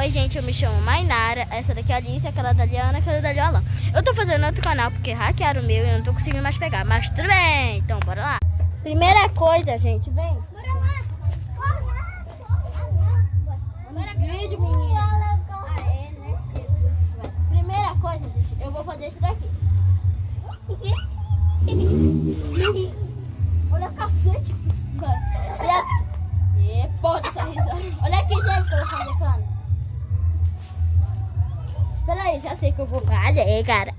Oi, gente, eu me chamo Mainara. Essa daqui é a Alice, aquela da Liana, aquela da Alan. Eu tô fazendo outro canal porque hackearam o meu e eu não tô conseguindo mais pegar. Mas tudo bem, então bora lá. Primeira coisa, gente, vem. Bora lá. Bora vídeo, menina. Primeira coisa, gente, eu vou fazer isso daqui. Olha o cacete. Olha. Pô, dessa risada. Olha aqui, gente, que eu vou fazer, cara. Peraí, já sei que eu vou fazer, cara.